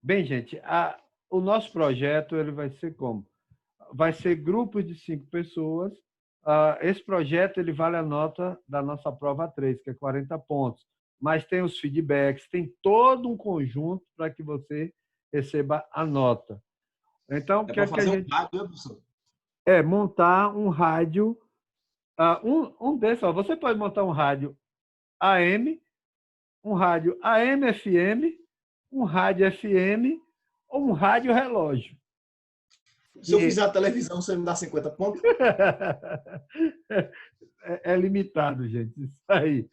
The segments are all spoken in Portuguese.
Bem, gente, o nosso projeto ele vai ser como? Vai ser grupos de 5 pessoas. Esse projeto ele vale a nota da nossa prova 3, que é 40 pontos. Mas tem os feedbacks, tem todo um conjunto para que você receba a nota. Então, o É que para é que a fazer um gente... rádio, né, professor? É montar um rádio. Um desses, ó, você pode montar um rádio AM, um rádio AM/FM, um rádio FM ou um rádio relógio. Se eu E fizer a televisão, você me dá 50 pontos? é limitado, gente, isso aí.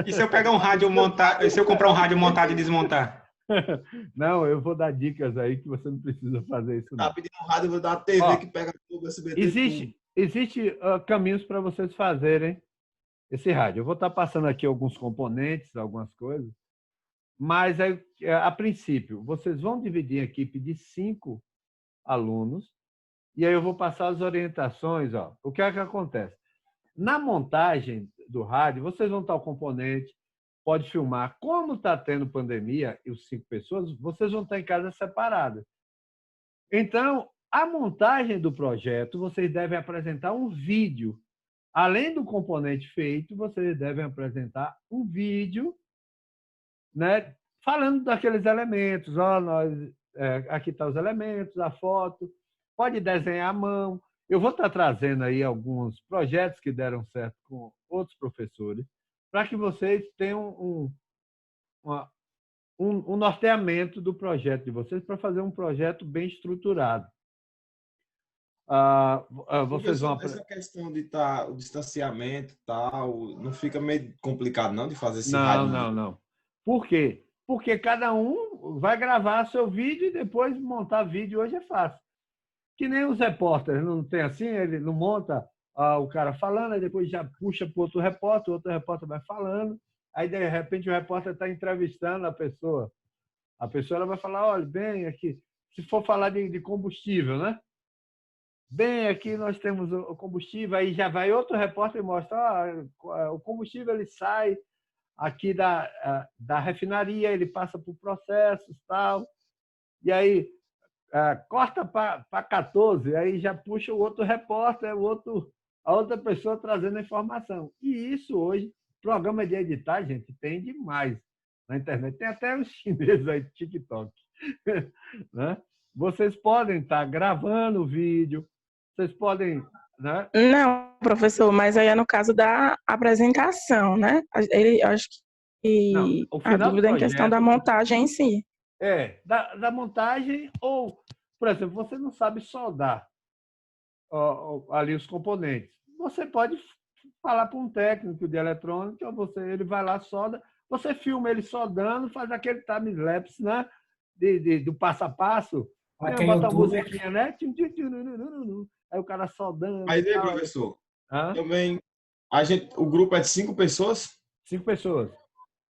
E se eu pegar um rádio montar, se eu comprar um rádio montado e desmontar? Não, eu vou dar dicas aí que você não precisa fazer isso, Tá não. pedindo um rádio, eu vou dar uma TV Ó, que pega tudo, SBT, tudo. existe caminhos para vocês fazerem esse rádio. Eu vou estar passando aqui alguns componentes, algumas coisas, mas a princípio, vocês vão dividir a equipe de 5 alunos, e aí eu vou passar as orientações. Ó. O que é que acontece? Na montagem do rádio, vocês vão estar o componente, pode filmar. Como está tendo pandemia e os 5 pessoas, vocês vão estar em casa separadas. Então, a montagem do projeto, vocês devem apresentar um vídeo. Além do componente feito, vocês devem apresentar um vídeo, né, falando daqueles elementos. Ó, aqui estão os elementos, a foto, pode desenhar à mão. Eu vou estar trazendo aí alguns projetos que deram certo com outros professores, para que vocês tenham um norteamento do projeto de vocês, para fazer um projeto bem estruturado. Vocês vão... Essa questão de o distanciamento e tal, não fica meio complicado, não, de fazer esse rádio? Não. Por quê? Porque cada um vai gravar seu vídeo e depois montar vídeo hoje é fácil. Que nem os repórteres, não tem assim? Ele não monta o cara falando, aí depois já puxa para outro repórter vai falando, aí de repente o repórter está entrevistando a pessoa. A pessoa ela vai falar, olha, bem aqui, se for falar de combustível, né? Bem, aqui nós temos o combustível, aí já vai outro repórter e mostra, o combustível ele sai aqui da refinaria, ele passa por processos e tal, e aí corta para 14, aí já puxa o outro repórter, a outra pessoa trazendo a informação. E isso hoje, programa de editar, gente, tem demais na internet. Tem até os chineses aí do TikTok. Né? Vocês podem estar gravando o vídeo, vocês podem... Né? Não, professor, mas aí é no caso da apresentação, né? Eu acho que Não, o a final do dúvida é em questão da projeto montagem em si. da montagem, ou, por exemplo, você não sabe soldar ali os componentes. Você pode falar para um técnico de eletrônica, ele vai lá, solda, você filma ele soldando, faz aquele time-lapse, né? Do passo a passo, né? Bota a musiquinha, né? Aí o cara soldando. Mas aí, tal. professor, também o grupo é de 5 pessoas? 5 pessoas.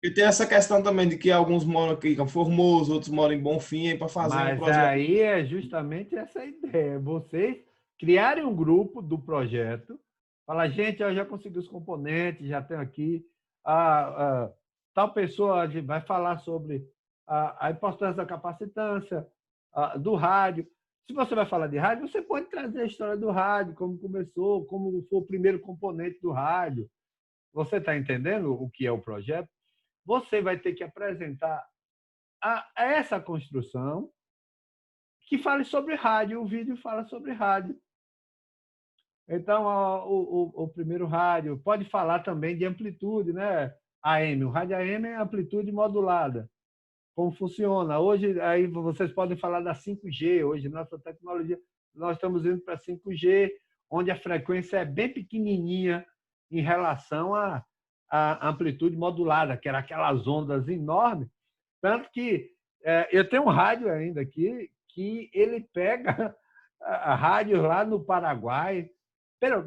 E tem essa questão também de que alguns moram aqui em Formoso, outros moram em Bonfim, para fazer um projeto. Mas aí é justamente essa ideia. Vocês criarem um grupo do projeto, falar, gente, eu já consegui os componentes, já tenho aqui. Tal pessoa vai falar sobre a importância da capacitância, do rádio. Se você vai falar de rádio, você pode trazer a história do rádio, como começou, como foi o primeiro componente do rádio. Você está entendendo o que é o projeto? Você vai ter que apresentar essa construção que fale sobre rádio. O vídeo fala sobre rádio. Então, o primeiro rádio pode falar também de amplitude, né? AM. O rádio AM é amplitude modulada. Como funciona? Hoje, aí vocês podem falar da 5G. Hoje, nossa tecnologia, nós estamos indo para 5G, onde a frequência é bem pequenininha em relação à amplitude modulada, que era aquelas ondas enormes. Tanto que eu tenho um rádio ainda aqui que ele pega a rádio lá no Paraguai. Pero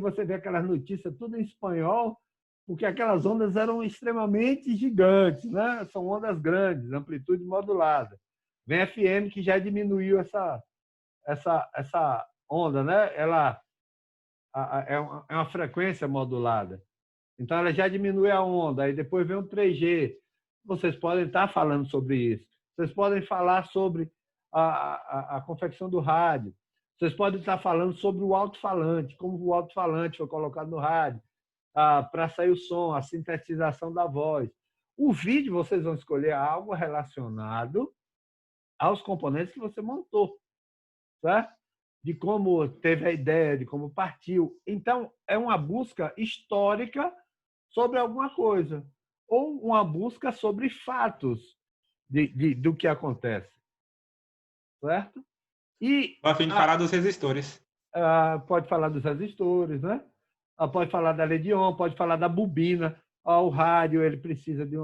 você vê aquelas notícias tudo em espanhol, porque aquelas ondas eram extremamente gigantes, né? São ondas grandes, amplitude modulada. Vem FM que já diminuiu essa onda, né? Ela é uma frequência modulada. Então, ela já diminui a onda. Aí depois vem o 3G. vocês podem estar falando sobre isso. Vocês podem falar sobre a confecção do rádio. Vocês podem estar falando sobre o alto-falante, como o alto-falante foi colocado no rádio, para sair o som, a sintetização da voz. O vídeo, vocês vão escolher algo relacionado aos componentes que você montou, certo? De como teve a ideia, de como partiu. Então, é uma busca histórica sobre alguma coisa, ou uma busca sobre fatos do que acontece, certo? E Tô a fim de falar dos resistores. pode falar dos resistores, né? Pode falar da Ledion, pode falar da bobina. O rádio ele precisa de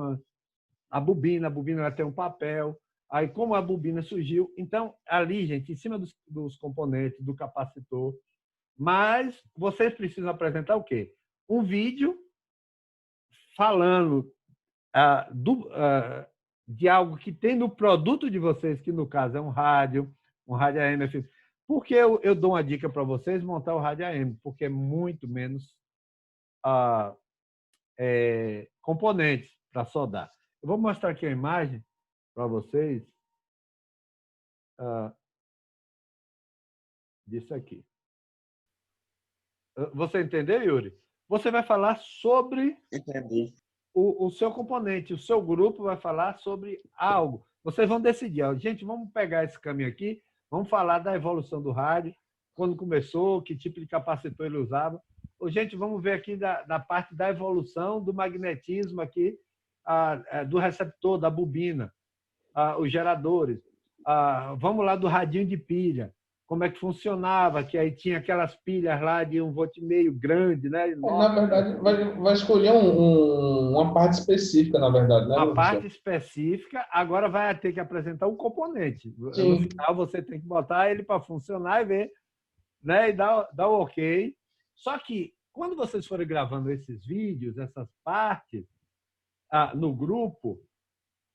a bobina vai ter um papel. Aí, como a bobina surgiu, então, ali, gente, em cima dos componentes, do capacitor, mas vocês precisam apresentar o quê? Um vídeo falando de algo que tem no produto de vocês, que no caso é um rádio AM, FM. Por que eu dou uma dica para vocês montar o rádio AM? Porque é muito menos componentes para soldar. Eu vou mostrar aqui a imagem para vocês disso aqui. Você entendeu, Yuri? Você vai falar sobre o seu componente, o seu grupo vai falar sobre algo. Vocês vão decidir. Gente, vamos pegar esse caminho aqui, vamos falar da evolução do rádio, quando começou, que tipo de capacitor ele usava. Gente, vamos ver aqui da parte da evolução do magnetismo aqui, do receptor, da bobina, os geradores. Vamos lá do radinho de pilha, como é que funcionava, que aí tinha aquelas pilhas lá de 1,5 volt grande, né? Na verdade, vai escolher uma parte específica, na verdade, né? Uma parte específica, agora vai ter que apresentar um componente. Sim. No final, você tem que botar ele para funcionar e ver, né? E dar o ok. Só que, quando vocês forem gravando esses vídeos, essas partes, no grupo,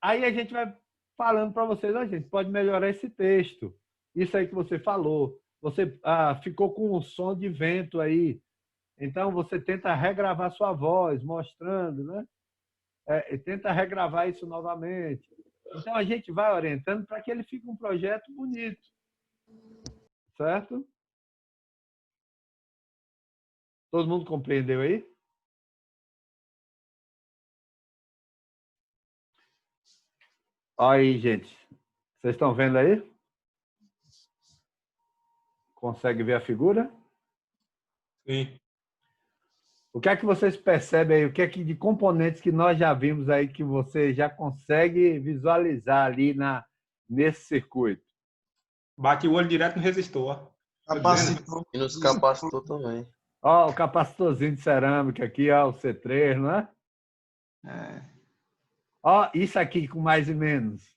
aí a gente vai falando para vocês, a gente pode melhorar esse texto. Isso aí que você falou. Você ficou com um som de vento aí. Então, você tenta regravar sua voz, mostrando, né? Tenta regravar isso novamente. Então, a gente vai orientando para que ele fique um projeto bonito. Certo? Todo mundo compreendeu aí? Olha aí, gente. Vocês estão vendo aí? Consegue ver a figura? Sim. O que é que vocês percebem aí? O que é que de componentes que nós já vimos aí que você já consegue visualizar ali nesse circuito? Bate o olho direto no resistor. Capacitor. E nos capacitor também. Ó, o capacitorzinho de cerâmica aqui, ó, o C3, não é? Ó, isso aqui com mais e menos.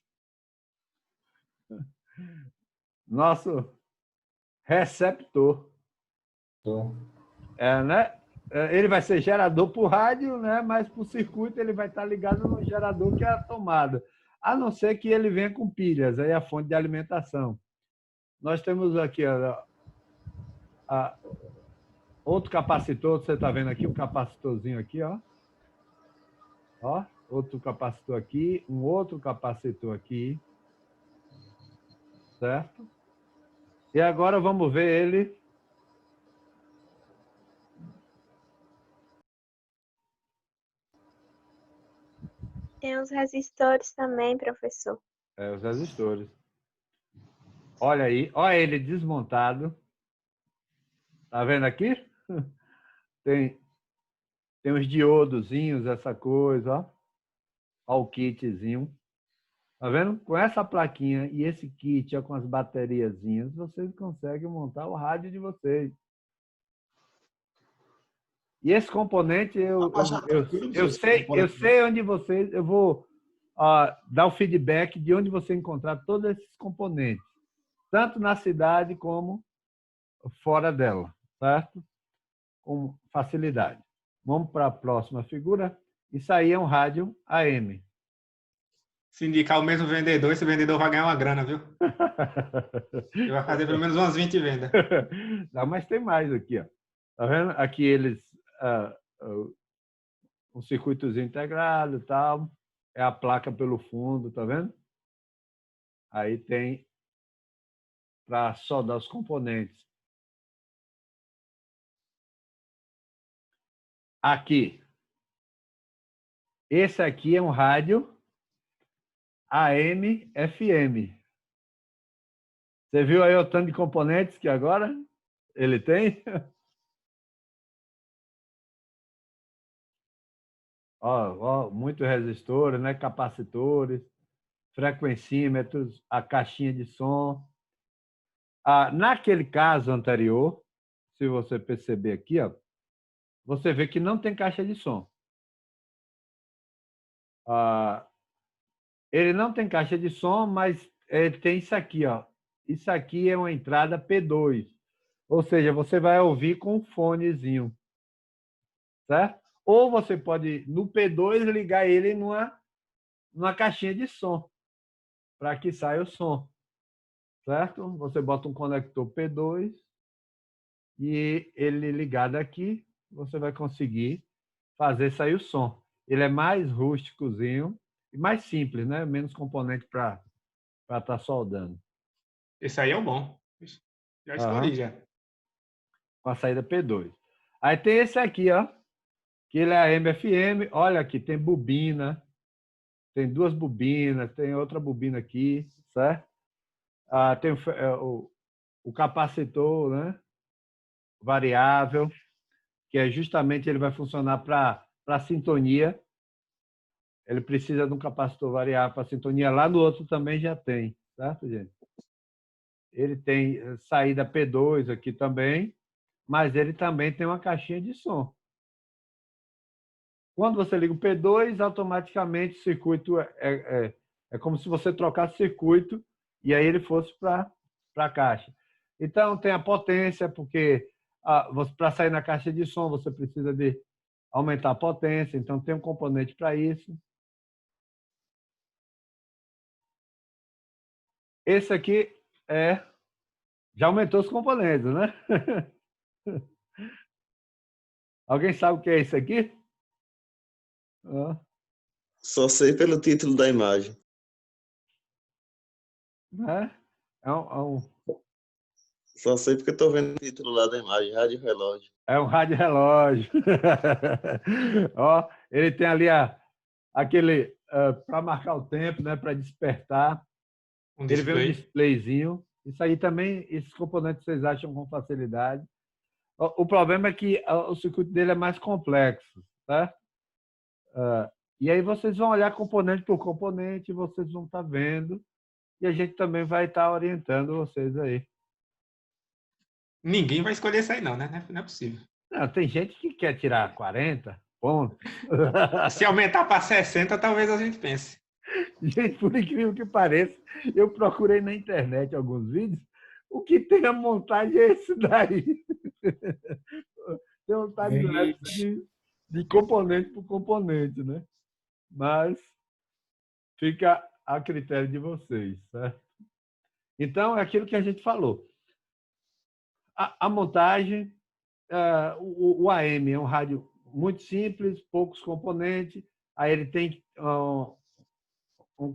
Nosso receptor. Né? Ele vai ser gerador por rádio, né? Mas por circuito ele vai estar ligado no gerador, que é a tomada. A não ser que ele venha com pilhas, aí é a fonte de alimentação. Nós temos aqui outro capacitor, você está vendo aqui, um capacitorzinho aqui, ó. Ó, outro capacitor aqui, um outro capacitor aqui. Certo? E agora vamos ver ele. Tem os resistores também, professor. Os resistores. Olha aí, olha ele desmontado. Tá vendo aqui? Tem os diodozinhos, essa coisa, ó. Olha o kitzinho. Tá vendo? Com essa plaquinha e esse kit, ó, com as bateriazinhas, vocês conseguem montar o rádio de vocês. E esse componente, eu sei onde vocês... Eu vou dar o feedback de onde você encontrar todos esses componentes. Tanto na cidade como fora dela. Certo? Com facilidade. Vamos para a próxima figura. Isso aí é um rádio AM. Se indicar o mesmo vendedor, esse vendedor vai ganhar uma grana, viu? Ele vai fazer pelo menos umas 20 vendas. Não, mas tem mais aqui, ó. Tá vendo? Aqui eles... um circuitozinho integrado e tal. é a placa pelo fundo, tá vendo? Aí tem para soldar os componentes. Aqui. Esse aqui é um rádio AM, FM. Você viu aí o tanto de componentes que agora ele tem? Ó, muito resistores, né? Capacitores, frequencímetros, a caixinha de som. Naquele caso anterior, se você perceber aqui, ó, você vê que não tem caixa de som. Ele não tem caixa de som, mas ele tem isso aqui, ó. Isso aqui é uma entrada P2. Ou seja, você vai ouvir com um fonezinho. Certo? Ou você pode, no P2, ligar ele numa caixinha de som, para que saia o som. Certo? Você bota um conector P2 e ele ligado aqui, você vai conseguir fazer sair o som. Ele é mais rústicozinho e mais simples, né? Menos componente para estar soldando. Esse aí é o bom. Já escolhi, já. Com a saída P2. Aí tem esse aqui, ó, que ele é AM/FM. Olha aqui, tem bobina, tem 2 bobinas, tem outra bobina aqui, certo? Tem o capacitor, né? Variável, que é justamente ele vai funcionar para sintonia. Ele precisa de um capacitor variável para sintonia. Lá no outro também já tem, certo, gente? Ele tem saída P2 aqui também, mas ele também tem uma caixinha de som. Quando você liga o P2, automaticamente o circuito é como se você trocasse circuito e aí ele fosse para a caixa. Então, tem a potência, porque para sair na caixa de som você precisa de aumentar a potência, então tem um componente para isso. Esse aqui já aumentou os componentes, né? Alguém sabe o que é isso aqui? Só sei pelo título da imagem. Só sei porque estou vendo o título lá da imagem, rádio relógio. É um rádio relógio. Ó, ele tem ali aquele para marcar o tempo, né, para despertar. Ele vem um displayzinho. Isso aí também, esses componentes vocês acham com facilidade. O problema é que o circuito dele é mais complexo, tá? E aí vocês vão olhar componente por componente, vocês vão estar vendo, e a gente também vai estar orientando vocês aí. Ninguém vai escolher isso aí não, né? Não é possível. Não, tem gente que quer tirar 40 pontos. Se aumentar para 60, talvez a gente pense. Gente, por incrível que pareça, eu procurei na internet alguns vídeos, o que tem a montagem é esse daí. Tem um time de componente por componente, né? Mas fica a critério de vocês, certo? Então, é aquilo que a gente falou. A montagem, o AM é um rádio muito simples, poucos componentes, aí ele tem um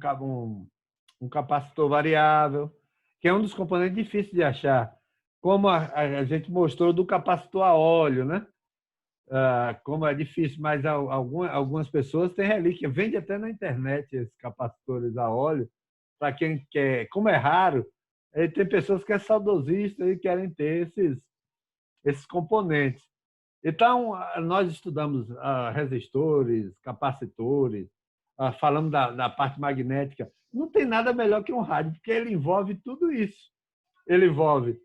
capacitor variável, que é um dos componentes difíceis de achar, como a gente mostrou do capacitor a óleo, né? Como é difícil, mas algumas pessoas têm relíquia, vende até na internet esses capacitores a óleo, para quem quer, como é raro, tem pessoas que é saudosista e querem ter esses componentes. Então, nós estudamos resistores, capacitores, falamos da parte magnética. Não tem nada melhor que um rádio, porque ele envolve tudo isso. Ele envolve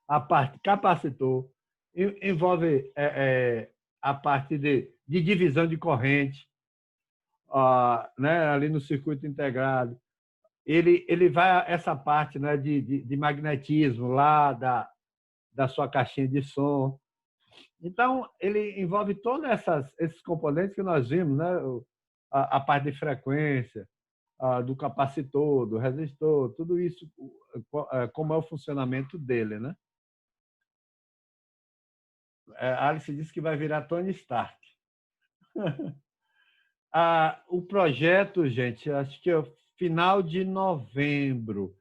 a parte capacitor, envolve a parte de divisão de corrente, né, ali no circuito integrado. Ele vai essa parte, né, de magnetismo lá da sua caixinha de som. Então, ele envolve todos esses componentes que nós vimos, né? A parte de frequência, do capacitor, do resistor, tudo isso, como é o funcionamento dele, né? A Alice disse que vai virar Tony Stark. O projeto, gente, acho que é final de novembro.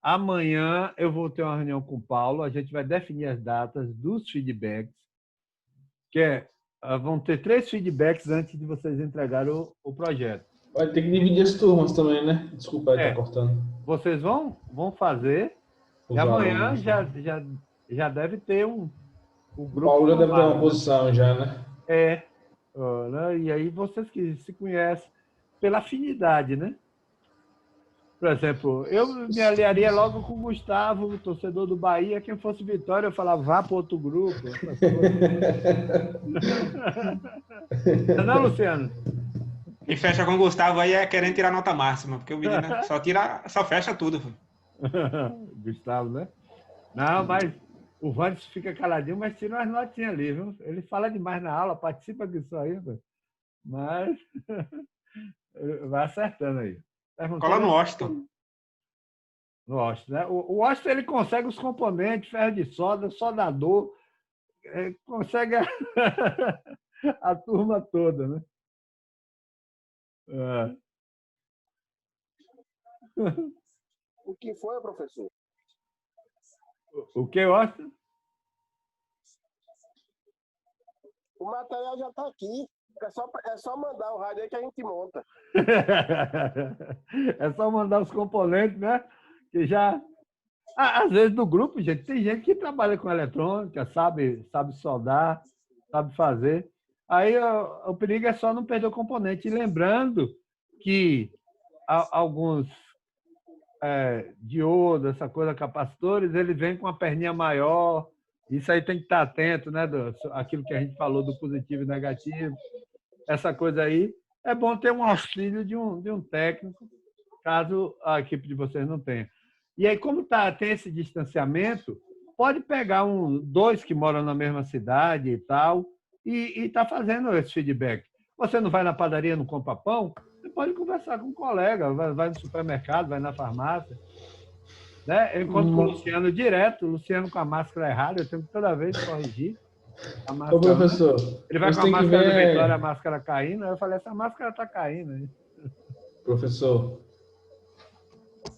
Amanhã eu vou ter uma reunião com o Paulo, a gente vai definir as datas dos feedbacks, vão ter 3 feedbacks antes de vocês entregarem o projeto. Vai ter que dividir as turmas também, né? Desculpa aí, tá cortando. Vocês vão fazer, e amanhã já deve ter o grupo. O Paulo já deve ter uma formado, posição já, né? né? E aí vocês que se conhecem pela afinidade, né? Por exemplo, eu me aliaria logo com o Gustavo, o torcedor do Bahia. Quem fosse Vitória, eu falava, vá para outro grupo. Não, Luciano? E fecha com o Gustavo aí querendo tirar nota máxima, porque o menino só fecha tudo. Gustavo, né? Não, mas o Vandes fica caladinho, mas tira umas notinhas ali, viu? Ele fala demais na aula, participa disso aí, mas vai acertando aí. Cola no Washington. No Washington, né? O Washington, ele consegue os componentes, ferro de solda, soldador, consegue a turma toda, né? O que foi, professor? O que, Washington? O material já está aqui. É só mandar o rádio aí que a gente monta. É só mandar os componentes, né? Que já... Às vezes no grupo, gente, tem gente que trabalha com eletrônica, sabe soldar, sabe fazer. Aí o perigo é só não perder o componente. E lembrando que alguns diodos, essa coisa, capacitores, ele vem com uma perninha maior. Isso aí tem que estar atento, né? Aquilo que a gente falou do positivo e negativo. Essa coisa aí. É bom ter um auxílio de um técnico, caso a equipe de vocês não tenha. E aí, como tem esse distanciamento, pode pegar 2 que moram na mesma cidade e tal, e tá fazendo esse feedback. Você não vai na padaria, não compra pão, você pode conversar com um colega, vai no supermercado, vai na farmácia. Né? Eu encontro com o Luciano direto, o Luciano com a máscara errada, eu tenho que toda vez corrigir a máscara. Ô, professor, ele vai com a máscara do Vitória, a máscara caindo, aí eu falei, essa máscara tá caindo. Aí. Professor,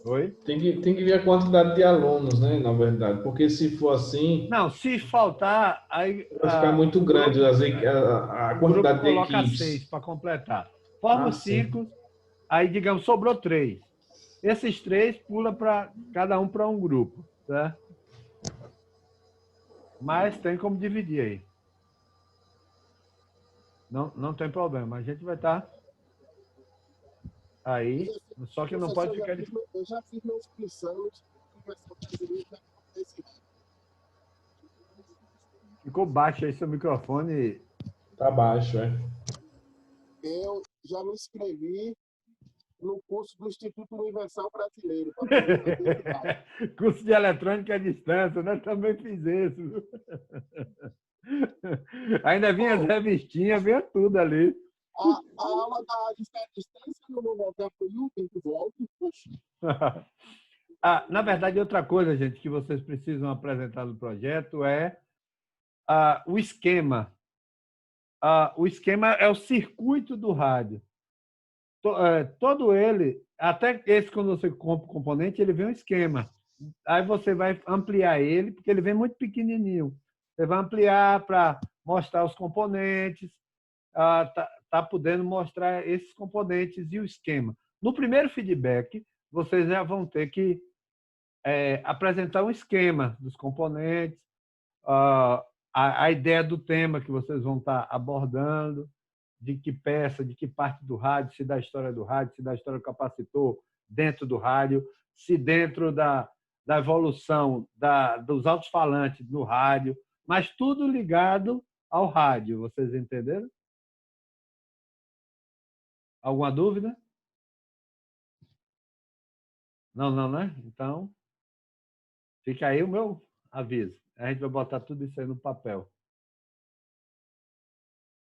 oi? Tem que ver a quantidade de alunos, né, na verdade, porque se for assim... Não, se faltar, aí... Vai ficar muito grande a quantidade de equipes. Coloca 6 para completar. Forma 5, aí, digamos, sobrou 3. Esses 3 pula para cada um para um grupo, tá? Mas tem como dividir aí. Não tem problema. A gente vai estar aí, só que não pode ficar... Eu já fiz minha inscrição Ficou baixo aí seu microfone. Tá baixo, Eu já me inscrevi no curso do Instituto Universal Brasileiro. Curso de eletrônica à distância, né? Também fiz isso. Ainda vinha as revistinhas, vinha tudo ali. A aula da distância eu não vou voltar para o YouTube, volto. Na verdade, outra coisa, gente, que vocês precisam apresentar no projeto é o esquema. O esquema é o circuito do rádio. Todo ele, até esse, quando você compra o componente, ele vem um esquema. Aí você vai ampliar ele, porque ele vem muito pequenininho. Você vai ampliar para mostrar os componentes, tá podendo mostrar esses componentes e o esquema. No primeiro feedback, vocês já vão ter que apresentar um esquema dos componentes, a ideia do tema que vocês vão estar abordando, de que peça, de que parte do rádio, se da história do rádio, se da história do capacitor dentro do rádio, se dentro da evolução dos alto-falantes no rádio, mas tudo ligado ao rádio. Vocês entenderam? Alguma dúvida? Não, né? Então, fica aí o meu aviso. A gente vai botar tudo isso aí no papel.